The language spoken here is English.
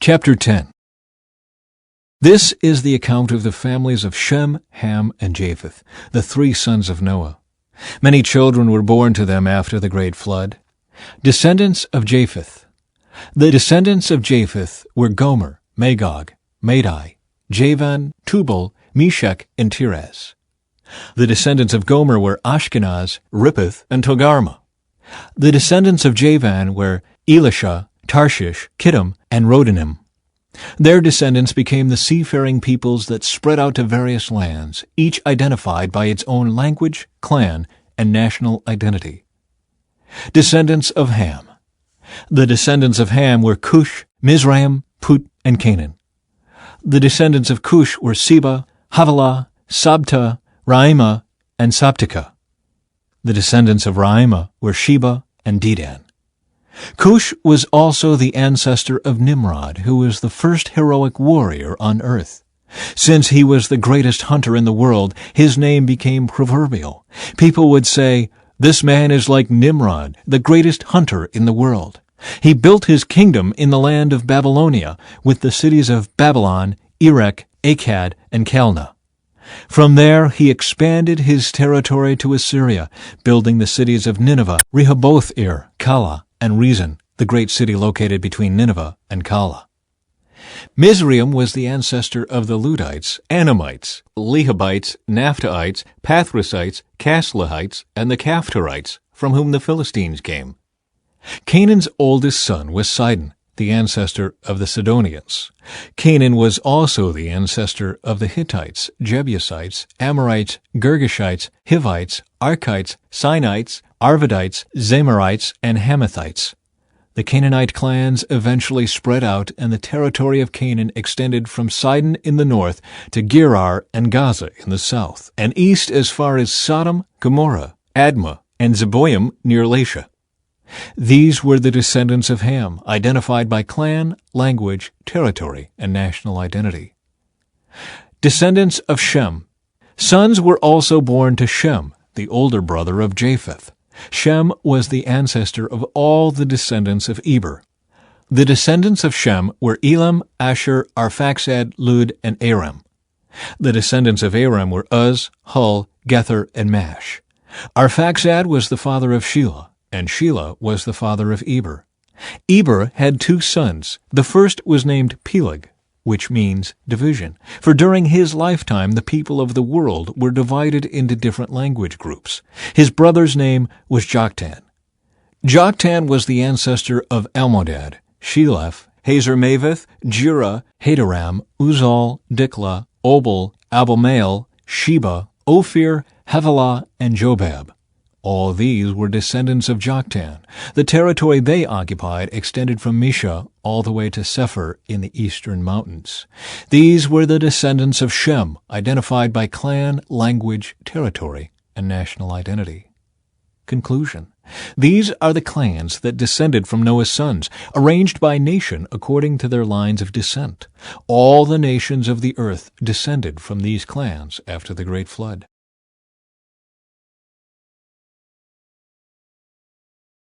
Chapter 10. This is the account of the families of Shem, Ham, and Japheth, the three sons of Noah. Many children were born to them after the great flood. Descendants of Japheth. The descendants of Japheth were Gomer, Magog, Madai, Javan, Tubal, Meshech, and Tiras. The descendants of Gomer were Ashkenaz, Rippeth, and Togarmah. The descendants of Javan were Elisha, Tarshish, Kittim, and Rodanim. Their descendants became the seafaring peoples that spread out to various lands, each identified by its own language, clan, and national identity. Descendants of Ham. The descendants of Ham were Cush, Mizraim, Put, and Canaan. The descendants of Cush were Seba, Havilah, Sabta, Raimah, and Sabteka. The descendants of Raimah were Sheba and Dedan. Cush was also the ancestor of Nimrod, who was the first heroic warrior on earth. Since he was the greatest hunter in the world, his name became proverbial. People would say, "This man is like Nimrod, the greatest hunter in the world. He built his kingdom in the land of Babylonia, with the cities of Babylon, Erech, Akkad, and Calneh. From there he expanded his territory to Assyria, building the cities of Nineveh, Rehoboth-ir, Calah, and Rezin, the great city located between Nineveh and Calah. Mizraim was the ancestor of the Ludites, Anamites, Lehabites, Naphthites, Pathrusites, Casluhites, and the Caphtorites, from whom the Philistines came. Canaan's oldest son was Sidon, the ancestor of the Sidonians. Canaan was also the ancestor of the Hittites, Jebusites, Amorites, Girgashites, Hivites, Archites, Sinites, Arvadites, Zamarites, and Hamathites. The Canaanite clans eventually spread out, and the territory of Canaan extended from Sidon in the north to Gerar and Gaza in the south, and east as far as Sodom, Gomorrah, Admah, and Zeboim near Lasha. These were the descendants of Ham, identified by clan, language, territory, and national identity. Descendants of Shem. Sons were also born to Shem, the older brother of Japheth. Shem was the ancestor of all the descendants of Eber. The descendants of Shem were Elam, Asher, Arphaxad, Lud, and Aram. The descendants of Aram were Uz, Hul, Gether, and Mash. Arphaxad was the father of Shelah, and Shelah was the father of Eber. Eber had two sons. The first was named Peleg, which means division, for during his lifetime the people of the world were divided into different language groups. His brother's name was Joktan. Joktan was the ancestor of Almodad, Sheleph, Hazarmaveth, Jura, Hadoram, Uzal, Diklah, Obal, Abelmael, Sheba, Ophir, Havilah, and Jobab. All these were descendants of Joktan. The territory they occupied extended from Mesha all the way to Sephir in the eastern mountains. These were the descendants of Shem, identified by clan, language, territory, and national identity. Conclusion. These are the clans that descended from Noah's sons, arranged by nation according to their lines of descent. All the nations of the earth descended from these clans after the great flood.